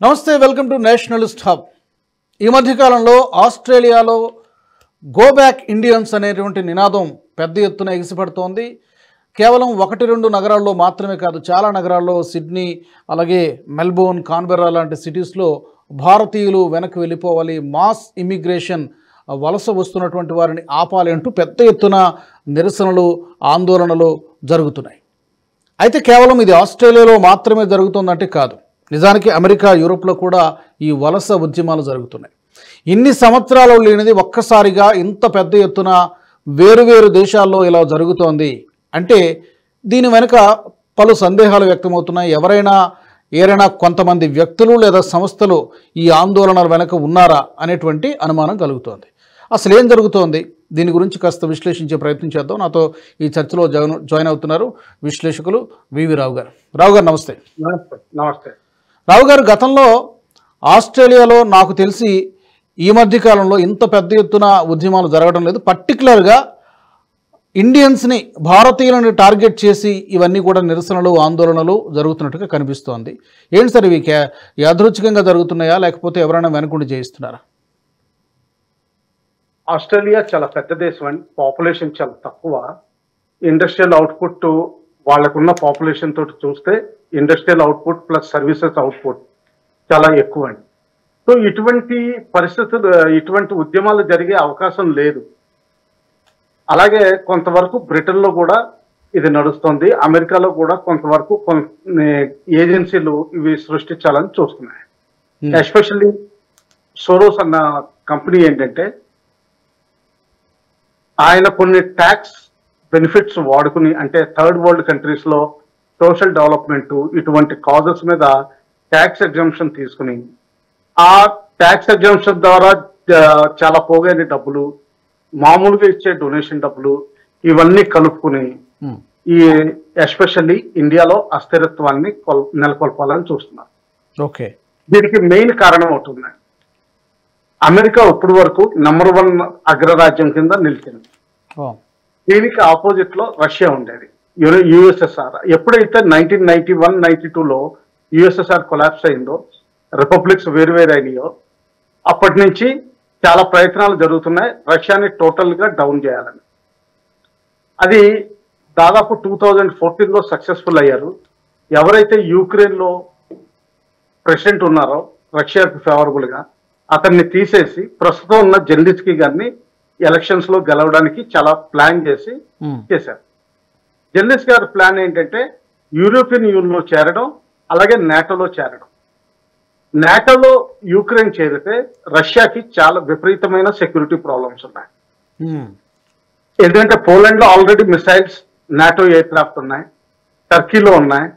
నమస్తే, welcome to Nationalist hub. ఈ మధ్యకాలంలో ఆస్ట్రేలియాలో గో బ్యాక్ ఇండియన్స్ అనేటువంటి నినాదం పెద్ద ఎత్తున ఎగిసిపడుతోంది. కేవలం 1-2 నగరాల్లో మాత్రమే కాదు, చాలా నగరాల్లో, సిడ్నీ, అలాగే మెల్బోర్న్, కాన్బెర్రా లాంటి సిటీస్లో భారతీయులు వెనక్కి వెళ్ళిపోవాలి, మాస్ ఇమిగ్రేషన్, వలస వస్తున్నటువంటి వారిని ఆపాలి అంటూ పెద్ద ఎత్తున నిరసనలు, ఆందోళనలు జరుగుతున్నాయి. అయితే కేవలం ఇది ఆస్ట్రేలియాలో మాత్రమే జరుగుతుందంటే కాదు. నిజానికి అమెరికా, యూరోప్లో కూడా ఈ వలస ఉద్యమాలు జరుగుతున్నాయి. ఇన్ని సంవత్సరాలు లేనిది ఒక్కసారిగా ఇంత పెద్ద ఎత్తున వేరువేరు దేశాల్లో ఇలా జరుగుతోంది అంటే దీని వెనుక పలు సందేహాలు వ్యక్తమవుతున్నాయి. ఏరైనా కొంతమంది వ్యక్తులు లేదా సంస్థలు ఈ ఆందోళనల వెనుక ఉన్నారా అనేటువంటి అనుమానం కలుగుతోంది. అసలు ఏం జరుగుతోంది, దీని గురించి కాస్త విశ్లేషించే ప్రయత్నం చేద్దాం. నాతో ఈ చర్చలో జాయిన్ అవుతున్నారు విశ్లేషకులు వివి రావు గారు. రావు గారు నమస్తే. నమస్తే. రావు గారు, గతంలో ఆస్ట్రేలియాలో నాకు తెలిసి ఈ మధ్యకాలంలో ఇంత పెద్ద ఎత్తున ఉద్యమాలు జరగడం లేదు. పర్టికులర్గా ఇండియన్స్ని, భారతీయులను టార్గెట్ చేసి ఇవన్నీ కూడా నిరసనలు, ఆందోళనలు జరుగుతున్నట్టుగా కనిపిస్తోంది. ఏంటి సార్, ఇవి యాదృచ్ఛికంగా జరుగుతున్నాయా లేకపోతే ఎవరైనా వెనకుండి చేయిస్తున్నారా? ఆస్ట్రేలియా చాలా పెద్ద దేశం అండి, పాపులేషన్ చాలా తక్కువ. ఇండస్ట్రియల్ అవుట్పుట్ వాళ్ళకున్న పాపులేషన్ తోటి చూస్తే industrial output plus services output చాలా ఎక్కువ అండి. సో ఇటువంటి పరిస్థితులు, ఇటువంటి ఉద్యమాలు జరిగే అవకాశం లేదు. అలాగే కొంతవరకు బ్రిటన్లో కూడా ఇది నడుస్తుంది, అమెరికాలో కూడా కొంతవరకు కొన్ని ఏజెన్సీలు ఇవి సృష్టించాలని చూస్తున్నాయి. ఎస్పెషల్లీ సోరోస్ అన్న కంపెనీ ఏంటంటే ఆయన కొన్ని ట్యాక్స్ బెనిఫిట్స్ వాడుకుని, అంటే థర్డ్ వరల్డ్ కంట్రీస్ లో సోషల్ డెవలప్మెంట్ ఇటువంటి కాజెస్ మీద ట్యాక్స్ ఎగ్జంప్షన్ తీసుకుని, ఆ ట్యాక్స్ ఎగ్జంప్షన్ ద్వారా చాలా పోగైన డబ్బులు, మామూలుగా ఇచ్చే డొనేషన్ డబ్బులు, ఇవన్నీ కలుపుకుని ఈ ఎస్పెషల్లీ ఇండియాలో అస్థిరత్వాన్ని నెలకొల్పాలని చూస్తున్నారు. ఓకే, దీనికి మెయిన్ కారణం అవుతుంది, అమెరికా ఇప్పటి వరకు నంబర్ 1 అగ్రరాజ్యం కింద నిలిచింది. దీనికి ఆపోజిట్ లో రష్యా ఉండేది, యుఎస్ఎస్ఆర్. ఎప్పుడైతే 1991-92లో యుఎస్ఎస్ఆర్ కొలాప్స్ అయిందో, రిపబ్లిక్స్ వేరువేరు అయినాయో, అప్పటి నుంచి చాలా ప్రయత్నాలు జరుగుతున్నాయి రష్యాని టోటల్ గా డౌన్ చేయాలని. అది దాదాపు 2014లో సక్సెస్ఫుల్ అయ్యారు. ఎవరైతే యుక్రెయిన్ లో ప్రెసిడెంట్ ఉన్నారో రష్యాకి ఫేవరబుల్ గా, అతన్ని తీసేసి ప్రస్తుతం ఉన్న జెలెన్స్కీ గారిని ఎలక్షన్స్ లో గెలవడానికి చాలా ప్లాన్ చేశారు. జెలెన్స్కీ గారి ప్లాన్ ఏంటంటే యూరోపియన్ యూనియన్ లో చేరడం, అలాగే నాటోలో చేరడం. నాటోలో యుక్రెయిన్ చేరితే రష్యాకి చాలా విపరీతమైన సెక్యూరిటీ ప్రాబ్లమ్స్ ఉన్నాయి. ఎందుకంటే పోలాండ్ లో already missiles, NATO air craft ఉన్నాయి, టర్కీలో ఉన్నాయి.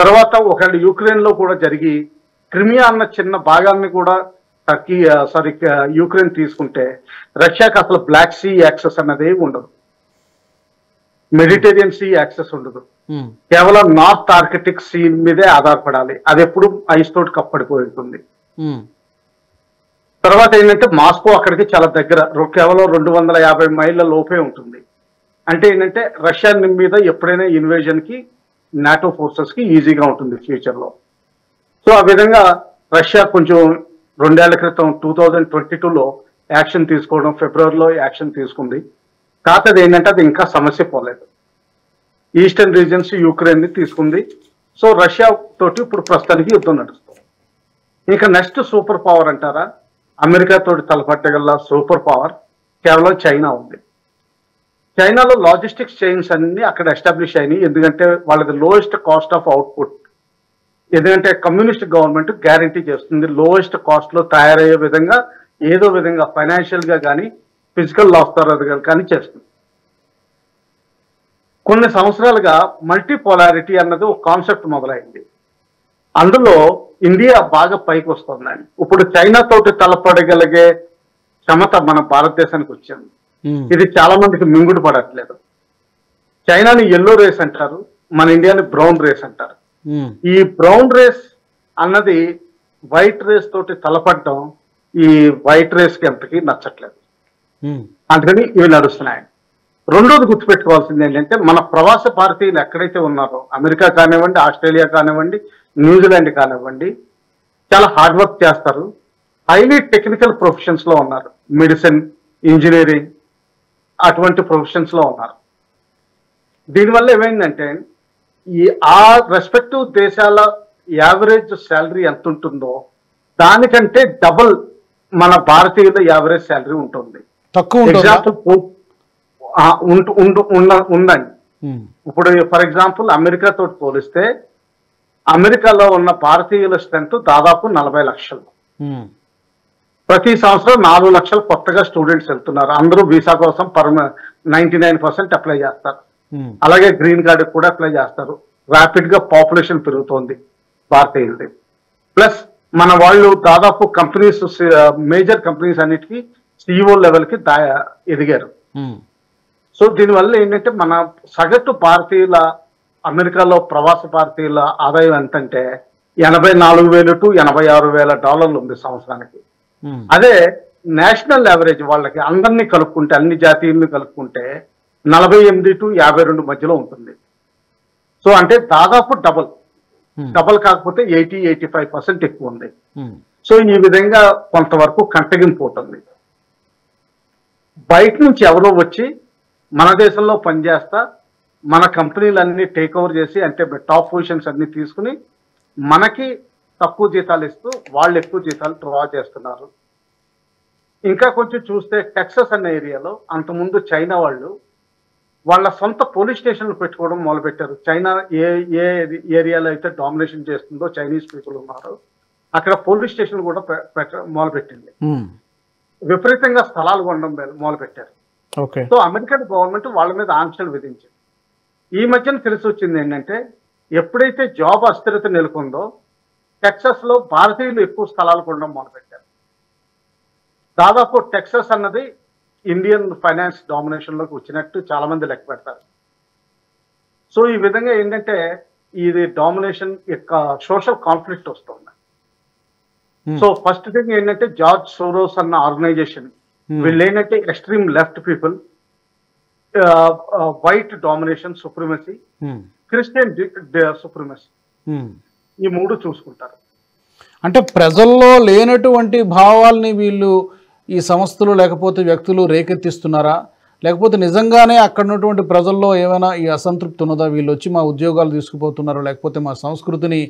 తర్వాత ఒకవేళ యుక్రెయిన్ లో కూడా జరిగి క్రిమియా అన్న చిన్న భాగాన్ని కూడా యుక్రెయిన్ తీసుకుంటే రష్యాకి అసలు బ్లాక్ సీ యాక్సెస్ అన్నది ఉండదు, మెడిటేరియన్ సీ యాక్సెస్ ఉండదు. కేవలం నార్త్ ఆర్కిటిక్ సీ మీదే ఆధారపడాలి, అది ఎప్పుడు ఐస్ తోటి కప్పడిపోయి ఉంటుంది. తర్వాత ఏంటంటే మాస్కో అక్కడికి చాలా దగ్గర, కేవలం 250 మైళ్ళ లోపే ఉంటుంది. అంటే ఏంటంటే రష్యా మీద ఎప్పుడైనా ఇన్వేజన్ కి నాటో ఫోర్సెస్ కి ఈజీగా ఉంటుంది ఫ్యూచర్ లో. సో ఆ విధంగా రష్యా కొంచెం 2 ఏళ్ల క్రితం 2022లో యాక్షన్ తీసుకోవడం, ఫిబ్రవరిలో యాక్షన్ తీసుకుంది. కాకపోతే ఏంటంటే అది ఇంకా సమస్య పోలేదు. ఈస్టర్న్ రీజన్స్ యుక్రెయిన్ ని తీసుకుంది. సో రష్యా తోటి ఇప్పుడు ప్రస్తుతానికి యుద్ధం నడుస్తుంది. ఇంకా నెక్స్ట్ సూపర్ పవర్ అంటారా, అమెరికా తోటి తలపట్టగల సూపర్ పవర్ కేవలం చైనా ఉంది. చైనాలో లాజిస్టిక్స్ చైన్స్ అన్ని అక్కడ ఎస్టాబ్లిష్ అయినాయి, ఎందుకంటే వాళ్ళది లోయెస్ట్ కాస్ట్ ఆఫ్ అవుట్పుట్. ఎందుకంటే కమ్యూనిస్ట్ గవర్నమెంట్ గ్యారంటీ చేస్తుంది లోయెస్ట్ కాస్ట్ లో తయారయ్యే విధంగా, ఏదో విధంగా ఫైనాన్షియల్ గా కానీ ఫిజికల్ లాస్ ద్వారా కానీ చేస్తుంది. కొన్ని సంవత్సరాలుగా మల్టీపోలారిటీ అన్నది ఒక కాన్సెప్ట్ మొదలైంది. అందులో ఇండియా బాగా పైకి వస్తుందండి. ఇప్పుడు చైనా తోటి తలపడగలిగే క్షమత మన భారతదేశానికి వచ్చింది. ఇది చాలా మందికి మింగుడు పడట్లేదు. చైనాని ఎల్లో రేస్ అంటారు, మన ఇండియాని బ్రౌన్ రేస్ అంటారు. ఈ బ్రౌన్ రేస్ అన్నది వైట్ రేస్ తోటి తలపడడం ఈ వైట్ రేస్ కి ఎంతకి నచ్చట్లేదు, అందుకని ఇవి నడుస్తున్నాయి. రెండోది గుర్తుపెట్టుకోవాల్సింది ఏంటంటే మన ప్రవాస భారతీయులు ఎక్కడైతే ఉన్నారో, అమెరికా కానివ్వండి, ఆస్ట్రేలియా కానివ్వండి, న్యూజిలాండ్ కానివ్వండి, చాలా హార్డ్ వర్క్ చేస్తారు, హైలీ టెక్నికల్ ప్రొఫెషన్స్ లో ఉన్నారు, మెడిసిన్, ఇంజనీరింగ్ అటువంటి ప్రొఫెషన్స్ లో ఉన్నారు. దీనివల్ల ఏమైందంటే ఈ ఆ రెస్పెక్టివ్ దేశాల యావరేజ్ శాలరీ ఎంత ఉంటుందో దానికంటే డబుల్ మన భారతీయుల యావరేజ్ శాలరీ ఉంటుంది. తక్కువ ఎగ్జాంపుల్ ఉందండి. ఇప్పుడు ఫర్ ఎగ్జాంపుల్ అమెరికా తోటి పోలిస్తే అమెరికాలో ఉన్న భారతీయుల స్ట్రెంత్ దాదాపు 40 లక్షలు. ప్రతి సంవత్సరం 4 లక్షలు కొత్తగా స్టూడెంట్స్ వెళ్తున్నారు. అందరూ వీసా కోసం 99% అప్లై చేస్తారు. అలాగే గ్రీన్ కార్డు కూడా అప్లై చేస్తారు. ర్యాపిడ్ గా పాపులేషన్ పెరుగుతోంది భారతీయులది. ప్లస్ మన వాళ్ళు దాదాపు కంపెనీస్, మేజర్ కంపెనీస్ అన్నిటికీ CEO లెవెల్ కి ఎదిగారు. సో దీనివల్ల ఏంటంటే మన సగటు భారతీయుల అమెరికాలో ప్రవాస భారతీయుల ఆదాయం ఎంతంటే $84,000 to $86,000 ఉంది సంవత్సరానికి. అదే నేషనల్ యావరేజ్ వాళ్ళకి అందరినీ కలుపుకుంటే, అన్ని జాతీయుల్ని కలుపుకుంటే 48 to 52 మధ్యలో ఉంటుంది. సో అంటే దాదాపు డబల్ కాకపోతే 80-85% ఎక్కువ ఉంది. సో ఈ విధంగా కొంతవరకు కంటగింపు ఉంటుంది. బయట నుంచి ఎవరో వచ్చి మన దేశంలో పనిచేస్తా మన కంపెనీలన్నీ టేక్ ఓవర్ చేసి, అంటే టాప్ పొజిషన్స్ అన్ని తీసుకుని మనకి తక్కువ జీతాలు ఇస్తూ వాళ్ళు ఎక్కువ జీతాలు డ్రా చేస్తున్నారు. ఇంకా కొంచెం చూస్తే టెక్సస్ అనే ఏరియాలో అంతకుముందు చైనా వాళ్ళు వాళ్ళ సొంత పోలీస్ స్టేషన్లు పెట్టుకోవడం మొదలుపెట్టారు. చైనా ఏ ఏరియాలో అయితే డామినేషన్ చేస్తుందో చైనీస్ పీపుల్ ఉన్నారో అక్కడ పోలీస్ స్టేషన్లు కూడా మొదలుపెట్టింది. విపరీతంగా స్థలాలు కొనడం మొదలుపెట్టారు. సో అమెరికన్ గవర్నమెంట్ వాళ్ళ మీద ఆంక్షలు విధించింది. ఈ మధ్యన తెలిసి వచ్చింది ఏంటంటే ఎప్పుడైతే జాబ్ అస్థిరత నెలకొందో టెక్సస్ లో భారతీయులు ఎక్కువ స్థలాలు కొనడం మొదలుపెట్టారు. దాదాపు టెక్సస్ అన్నది ఇండియన్ ఫైనాన్స్ డామినేషన్ లోకి వచ్చినట్టు చాలా మంది లెక్క పెడతారు. సో ఈ విధంగా ఏంటంటే ఇది డామినేషన్ యొక్క సోషల్ కాన్ఫ్లిక్ట్ వస్తుంది. సో ఫస్ట్ థింగ్ ఏంటంటే జార్జ్ సోరోస్ అన్న ఆర్గనైజేషన్ వీళ్ళు ఏంటంటే extreme left people, white domination supremacy, Christian supremacy, ఈ మూడు చూసుకుంటారు. అంటే ప్రజల్లో లేనటువంటి భావాల్ని వీళ్ళు ఈ సంస్థలు లేకపోతే వ్యక్తులు రేకెత్తిస్తున్నారా, లేకపోతే నిజంగానే అక్కడ ఉన్నటువంటి ప్రజల్లో ఏమైనా ఈ అసంతృప్తి ఉన్నదా, వీళ్ళు వచ్చి మా ఉద్యోగాలు తీసుకుపోతున్నారు, లేకపోతే మా సంస్కృతిని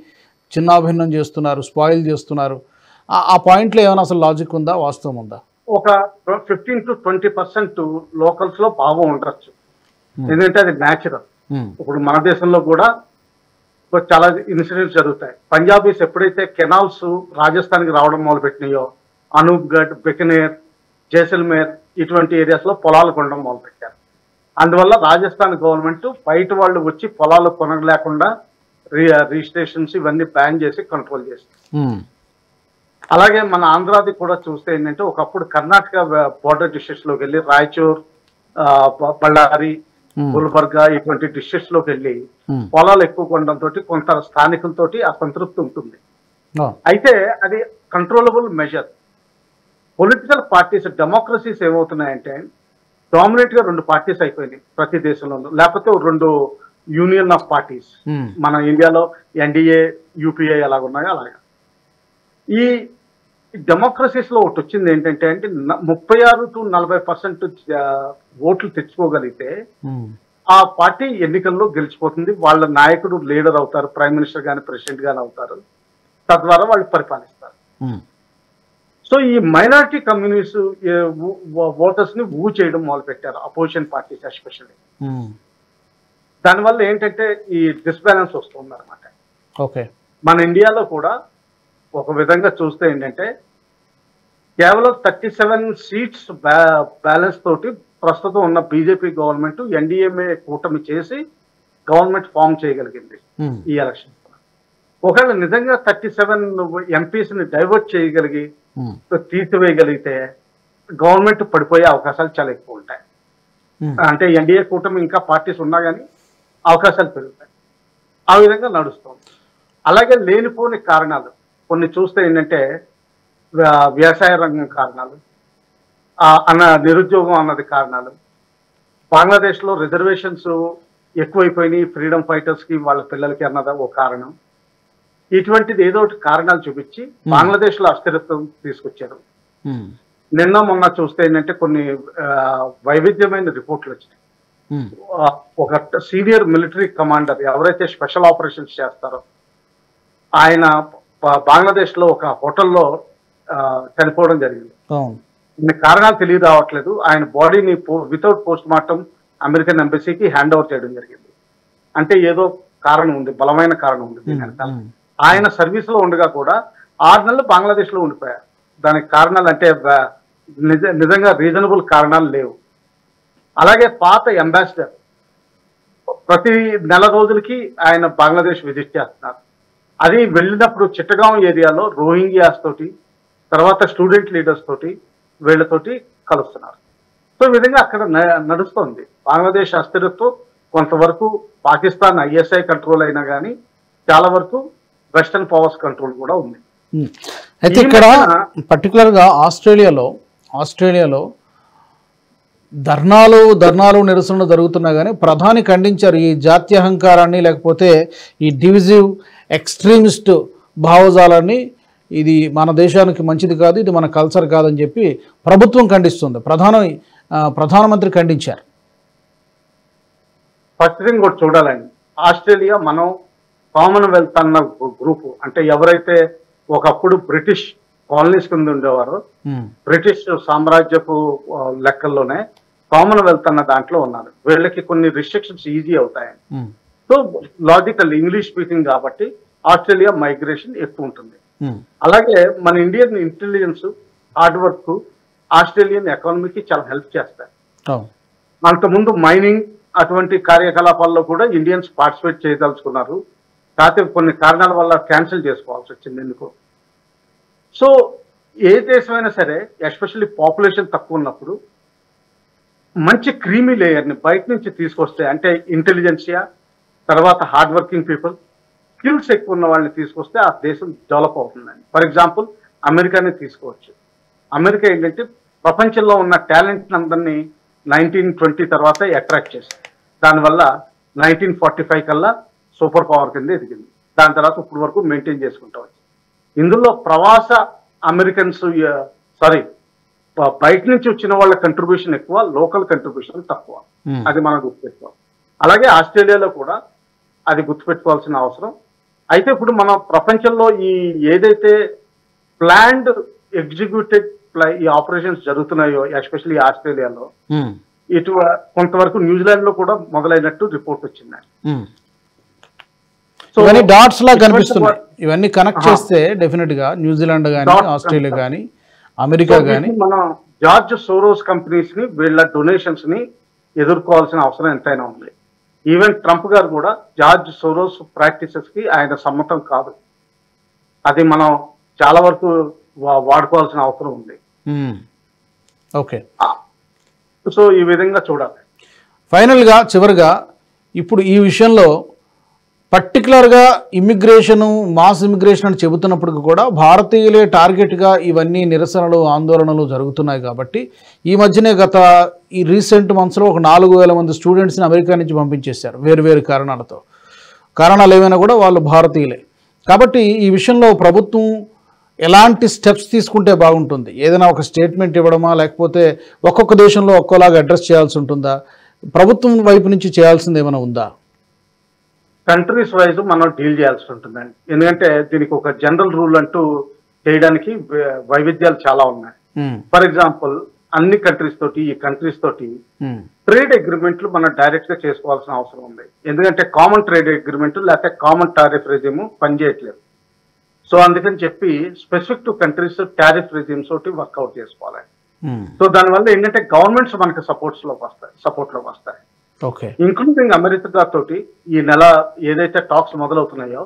చిన్నాభిన్నం చేస్తున్నారు, స్పాయిల్ చేస్తున్నారు, ఆ పాయింట్లో ఏమైనా అసలు లాజిక్ ఉందా, వాస్తవం ఉందా? ఒక 15 to 20% లోకల్స్ లో భావం ఉండొచ్చు, ఎందుకంటే అది న్యాచురల్. ఇప్పుడు మన దేశంలో కూడా చాలా ఇన్సిడెంట్స్ జరుగుతాయి. పంజాబీస్ ఎప్పుడైతే కెనాల్స్ రాజస్థాన్ కి రావడం మొదలు పెట్టినాయో అనూప్గఢ్, బికనేర్, జైసల్మేర్ ఇటువంటి ఏరియాస్ లో పొలాలు కొనడం మొదలు పెట్టారు. అందువల్ల రాజస్థాన్ గవర్నమెంట్ బయట వాళ్ళు వచ్చి పొలాలు కొనలేకుండా రిజిస్ట్రేషన్స్ ఇవన్నీ బ్యాన్ చేసి కంట్రోల్ చేసింది. అలాగే మన ఆంధ్రాది కూడా చూస్తే ఏంటంటే ఒకప్పుడు కర్ణాటక బోర్డర్ డిస్ట్రిక్ట్స్ లోకి వెళ్ళి రాయచూర్, బళ్ళారి, గుల్బర్గా ఇటువంటి డిస్ట్రిక్ట్స్ లోకి వెళ్ళి పొలాలు ఎక్కువ కొనడంతో కొంత స్థానికులతో అసంతృప్తి ఉంటుంది. అయితే అది controllable measure. Political parties, democracies ఏమవుతున్నాయంటే డామినేట్ గా 2 పార్టీస్ అయిపోయినాయి ప్రతి దేశంలోనూ, లేకపోతే 2 యూనియన్ ఆఫ్ పార్టీస్. మన ఇండియాలో ఎన్డీఏ, యూపీఏ ఎలాగున్నాయో అలాగా. ఈ డెమోక్రసీస్ లో ఒకటి వచ్చింది ఏంటంటే 36 to 40% ఓట్లు తెచ్చుకోగలిగితే ఆ పార్టీ ఎన్నికల్లో గెలిచిపోతుంది. వాళ్ళ నాయకుడు లీడర్ అవుతారు, ప్రైమ్ మినిస్టర్ గాని ప్రెసిడెంట్ గాని అవుతారు. తద్వారా వాళ్ళు పరిపాలిస్తారు. సో ఈ మైనారిటీ కమ్యూనిటీస్ ఓటర్స్ ని చేయడం మొదలు పెట్టారు, అపోజిషన్ పార్టీస్ ఎస్పెషల్లీ. దానివల్ల ఏంటంటే ఈ డిస్బ్యాలెన్స్ వస్తుంది అనమాట. మన ఇండియాలో కూడా ఒక విధంగా చూస్తే ఏంటంటే కేవలం 37 సీట్స్ బ్యాలెన్స్ తోటి ప్రస్తుతం ఉన్న బీజేపీ గవర్నమెంట్ ఎన్డీఏ కూటమి చేసి గవర్నమెంట్ ఫామ్ చేయగలిగింది ఈ ఎలక్షన్. ఒకవేళ నిజంగా 37 ఎంపీస్ ని డైవర్ట్ చేయగలిగి తీసివేయగలిగితే గవర్నమెంట్ పడిపోయే అవకాశాలు చాలా ఎక్కువ ఉంటాయి. అంటే ఎన్డీఏ కూటమి ఇంకా పార్టీస్ ఉన్నా కానీ అవకాశాలు పెరుగుతాయి. ఆ విధంగా నడుస్తుంది. అలాగే లేనిపోని కారణాలు కొన్ని చూస్తే ఏంటంటే వ్యవసాయ రంగం కారణాలు, నిరుద్యోగం అన్నది కారణాలు, బంగ్లాదేశ్ లో రిజర్వేషన్స్ ఎక్కువైపోయినాయి ఫ్రీడమ్ ఫైటర్స్ కి వాళ్ళ పిల్లలకి అన్నది ఒక కారణం. ఇటువంటిది ఏదో ఒకటి కారణాలు చూపించి బంగ్లాదేశ్ లో అస్థిరత్వం తీసుకొచ్చారు. నిన్న మొన్న చూస్తే ఏంటంటే కొన్ని వైవిధ్యమైన రిపోర్ట్లు వచ్చినాయి. ఒక సీనియర్ మిలిటరీ కమాండర్ ఎవరైతే స్పెషల్ ఆపరేషన్స్ చేస్తారో ఆయన బంగ్లాదేశ్ లో ఒక హోటల్లో చనిపోవడం జరిగింది. కారణాలు తెలియ రావట్లేదు. ఆయన బాడీని వితౌట్ పోస్ట్ మార్టం అమెరికన్ ఎంబసీకి హ్యాండ్ ఓవర్ చేయడం జరిగింది. అంటే ఏదో కారణం ఉంది, బలమైన కారణం ఉంది దీని వెనకాల. ఆయన సర్వీస్ లో ఉండగా కూడా 6 నెలలు బంగ్లాదేశ్ లో ఉండిపోయారు. దానికి కారణాలు అంటే నిజంగా రీజనబుల్ కారణాలు లేవు. అలాగే పాత అంబాసిడర్ ప్రతి నెల రోజులకి ఆయన బంగ్లాదేశ్ విజిట్ చేస్తున్నారు. అది వెళ్ళినప్పుడు చిట్టగాం ఏరియాలో రోహింగ్యాస్ తోటి, తర్వాత స్టూడెంట్ లీడర్స్ తోటి, వీళ్ళతోటి కలుస్తున్నారు. సో ఈ విధంగా అక్కడ నడుస్తుంది. బంగ్లాదేశ్ అస్థిరత్వం కొంతవరకు పాకిస్తాన్ ఐఎస్ఐ కంట్రోల్ అయినా కానీ చాలా వరకు వెస్టర్న్ పవర్స్ కంట్రోల్ కూడా ఉంది. అయితే ఇక్కడ పర్టికులర్గా ఆస్ట్రేలియాలో ధర్నాలు నిరసనలు జరుగుతున్నా కానీ ప్రధాని ఖండించారు ఈ జాత్యహంకారాన్ని, లేకపోతే ఈ డివిజివ్ ఎక్స్ట్రీమిస్ట్ భావజాలాన్ని. ఇది మన దేశానికి మంచిది కాదు, ఇది మన కల్చర్ కాదని చెప్పి ప్రభుత్వం ఖండిస్తుంది. ప్రధానమంత్రి ఖండించారు. ఫస్ట్ థింగ్ కూడా చూడాలండి, ఆస్ట్రేలియా మనం కామన్వెల్త్ అన్న గ్రూప్, అంటే ఎవరైతే ఒకప్పుడు బ్రిటిష్ కాలనీస్ కింద ఉండేవారో బ్రిటిష్ సామ్రాజ్యపు లెక్కల్లోనే కామన్వెల్త్ అన్న దాంట్లో ఉన్నారు. వీళ్ళకి కొన్ని రిస్ట్రిక్షన్స్ ఈజీ అవుతాయని. సో లాజికల్ ఇంగ్లీష్ స్పీకింగ్ కాబట్టి ఆస్ట్రేలియా మైగ్రేషన్ ఎక్కువ ఉంటుంది. అలాగే మన Indian intelligence hard work Australian ఎకానమీకి చాలా హెల్ప్ చేస్తాయి. అంతకుముందు మైనింగ్ అటువంటి కార్యకలాపాల్లో కూడా ఇండియన్స్ పార్టిసిపేట్ చేయదలుచుకున్నారు. కాకపోతే కొన్ని కారణాల వల్ల క్యాన్సిల్ చేసుకోవాల్సి వచ్చింది ఎందుకు. సో ఏ దేశమైనా సరే ఎస్పెషల్లీ పాపులేషన్ తక్కువ ఉన్నప్పుడు మంచి క్రీమీ లేయర్ని బయట నుంచి తీసుకొస్తే, అంటే ఇంటెలిజెన్సియా, తర్వాత హార్డ్ వర్కింగ్ పీపుల్, స్కిల్స్ ఎక్కువ ఉన్న వాళ్ళని తీసుకొస్తే ఆ దేశం డెవలప్ అవుతుందండి. ఫర్ ఎగ్జాంపుల్ అమెరికాని తీసుకోవచ్చు. అమెరికా ఏంటంటే ప్రపంచంలో ఉన్న టాలెంట్ అందరినీ 1920 తర్వాత అట్రాక్ట్ చేసింది. దానివల్ల 1945 కల్లా సూపర్ పవర్ కింద ఎదిగింది. దాని తర్వాత ఇప్పుడు వరకు మెయింటైన్ చేసుకుంటూ వచ్చింది. ఇందులో ప్రవాస అమెరికన్స్ బయట నుంచి వచ్చిన వాళ్ళ కంట్రిబ్యూషన్ ఎక్కువ, లోకల్ కంట్రిబ్యూషన్ తక్కువ. అది మనం గుర్తుపెట్టుకోవాలి. అలాగే ఆస్ట్రేలియాలో కూడా అది గుర్తుపెట్టుకోవాల్సిన అవసరం. అయితే ఇప్పుడు మనం ప్రపంచంలో ఈ ఏదైతే ప్లాన్డ్ ఎగ్జిక్యూటెడ్ ఈ ఆపరేషన్స్ జరుగుతున్నాయో ఎస్పెషల్లీ ఆస్ట్రేలియాలో, ఇటు కొంతవరకు న్యూజిలాండ్ లో కూడా మొదలైనట్టు రిపోర్ట్ వచ్చింది. సో ఇవన్నీ డాట్స్ లా కనిపిస్తున్నాయి. ఇవన్నీ కనెక్ట్ చేస్తే డెఫినెట్ గా న్యూజిలాండ్ కానీ, ఆస్ట్రేలియా కానీ, అమెరికా కానీ, మనం జార్జ్ సోరోస్ కంపెనీస్ ని వీళ్ళ డొనేషన్స్ ని ఎదుర్కోవాల్సిన అవసరం ఎంతైనా ఉంది. ఈవెన్ ట్రంప్ గారు కూడా జార్జ్ సోరోస్ ప్రాక్టీసెస్ కి ఆయన సమ్మతం కాదు. అది మనం చాలా వరకు వాడుకోవాల్సిన అవసరం ఉంది. ఓకే, సో ఈ విధంగా చూడాలి. ఫైనల్గా చివరిగా ఇప్పుడు ఈ విషయంలో పర్టికులర్గా మాస్ ఇమిగ్రేషన్ అని చెబుతున్నప్పటికీ కూడా భారతీయులే టార్గెట్గా ఇవన్నీ నిరసనలు, ఆందోళనలు జరుగుతున్నాయి. కాబట్టి ఈ మధ్యనే ఈ రీసెంట్ మంత్స్లో ఒక 4000 మంది స్టూడెంట్స్ని అమెరికా నుంచి పంపించేశారు వేరు కారణాలతో. కారణాలు ఏమైనా కూడా వాళ్ళు భారతీయులే. కాబట్టి ఈ విషయంలో ప్రభుత్వం ఎలాంటి స్టెప్స్ తీసుకుంటే బాగుంటుంది? ఏదైనా ఒక స్టేట్మెంట్ ఇవ్వడమా, లేకపోతే ఒక్కొక్క దేశంలో ఒక్కోలాగా అడ్రస్ చేయాల్సి ఉంటుందా? ప్రభుత్వం వైపు నుంచి చేయాల్సింది ఏమైనా ఉందా? కంట్రీస్ వైజ్ మనం డీల్ చేయాల్సి ఉంటుందండి. ఎందుకంటే దీనికి ఒక జనరల్ రూల్ అంటూ చేయడానికి వైవిధ్యాలు చాలా ఉన్నాయి. ఫర్ ఎగ్జాంపుల్ అన్ని కంట్రీస్ తోటి, ఈ కంట్రీస్ తోటి ట్రేడ్ అగ్రిమెంట్లు మనం డైరెక్ట్ గా చేసుకోవాల్సిన అవసరం ఉంది. ఎందుకంటే కామన్ ట్రేడ్ అగ్రిమెంట్ లేకపోతే కామన్ టారిఫ్ రెజిమ్ పనిచేయట్లేదు. సో అందుకని చెప్పి specific to countries tariff regimes తోటి వర్కౌట్ చేసుకోవాలి. సో దానివల్ల ఏంటంటే గవర్నమెంట్స్ మనకి సపోర్ట్ లోకి వస్తాయి. ఇంక్లూడింగ్ అమెరికా తోటి ఈ నెల ఏదైతే టాక్స్ మొదలవుతున్నాయో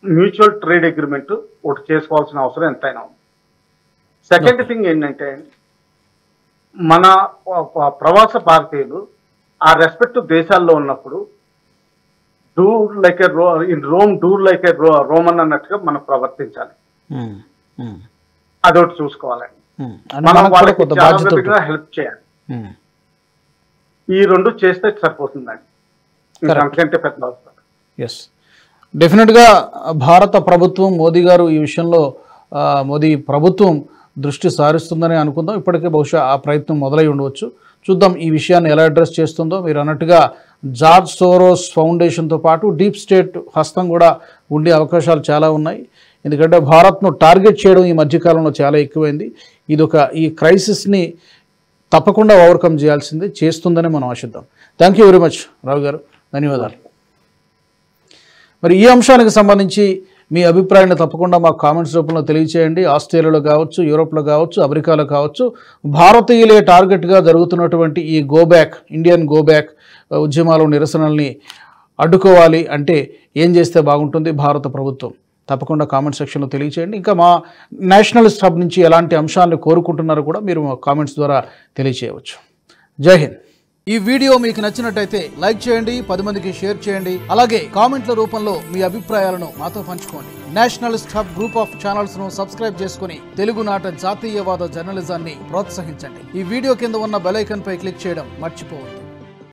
మ్యూచువల్ ట్రేడ్ అగ్రిమెంట్ ఒకటి చేసుకోవాల్సిన అవసరం ఎంతైనా ఉంది. సెకండ్ థింగ్ ఏంటంటే మన ప్రవాస భారతీయులు ఆ రెస్పెక్ట్ దేశాల్లో ఉన్నప్పుడు డూ లైక్ ఏ రోమన్ అన్నట్టుగా మనం ప్రవర్తించాలి. అదొకటి చూసుకోవాలండి. మనం వాళ్ళకి జాగ్రత్తగా హెల్ప్ చేయాలి. ఈ రెండు చేస్తే సరిపోతుందండి, అంతకంటే పెద్ద అవసరం. డెఫినెట్గా భారత ప్రభుత్వం మోదీ గారు ఈ విషయంలో మోదీ ప్రభుత్వం దృష్టి సారిస్తుందని అనుకుందాం. ఇప్పటికే బహుశా ఆ ప్రయత్నం మొదలై ఉండవచ్చు. చూద్దాం ఈ విషయాన్ని ఎలా అడ్రస్ చేస్తుందో. మీరు అన్నట్టుగా జార్జ్ సోరోస్ ఫౌండేషన్తో పాటు డీప్ స్టేట్ హస్తం కూడా ఉండే అవకాశాలు చాలా ఉన్నాయి. ఎందుకంటే భారత్ను టార్గెట్ చేయడం ఈ మధ్యకాలంలో చాలా ఎక్కువైంది. ఈ క్రైసిస్ని తప్పకుండా ఓవర్కమ్ చేయాల్సిందే, చేస్తుందని మనం ఆశిద్దాం. థ్యాంక్ యూ వెరీ మచ్ రావు గారు, ధన్యవాదాలు. మరి ఈ అంశానికి సంబంధించి మీ అభిప్రాయాన్ని తప్పకుండా మాకు కామెంట్స్ రూపంలో తెలియచేయండి. ఆస్ట్రేలియాలో కావచ్చు, యూరోప్లో కావచ్చు, అమెరికాలో కావచ్చు, భారతీయులే టార్గెట్గా జరుగుతున్నటువంటి ఈ ఇండియన్ గోబ్యాక్ ఉద్యమాలు, నిరసనల్ని అడ్డుకోవాలి అంటే ఏం చేస్తే బాగుంటుంది భారత ప్రభుత్వం? తప్పకుండా కామెంట్ సెక్షన్లో తెలియచేయండి. ఇంకా మా నేషనలిస్ట్ హబ్ నుంచి ఎలాంటి అంశాలను కోరుకుంటున్నారో కూడా మీరు మా కామెంట్స్ ద్వారా తెలియచేయవచ్చు. జై హింద్. ఈ వీడియో మీకు నచ్చినట్టయితే లైక్ చేయండి, 10 మందికి షేర్ చేయండి. అలాగే కామెంట్ల రూపంలో మీ అభిప్రాయాలను మాతో పంచుకోండి. Nationalist hub group of channels ను సబ్స్క్రైబ్ చేసుకుని తెలుగునాట జాతీయవాద జర్నలిజాన్ని ప్రోత్సహించండి. ఈ వీడియో కింద ఉన్న బెల్ ఐకాన్ పై క్లిక్ చేయడం మర్చిపోవద్దు.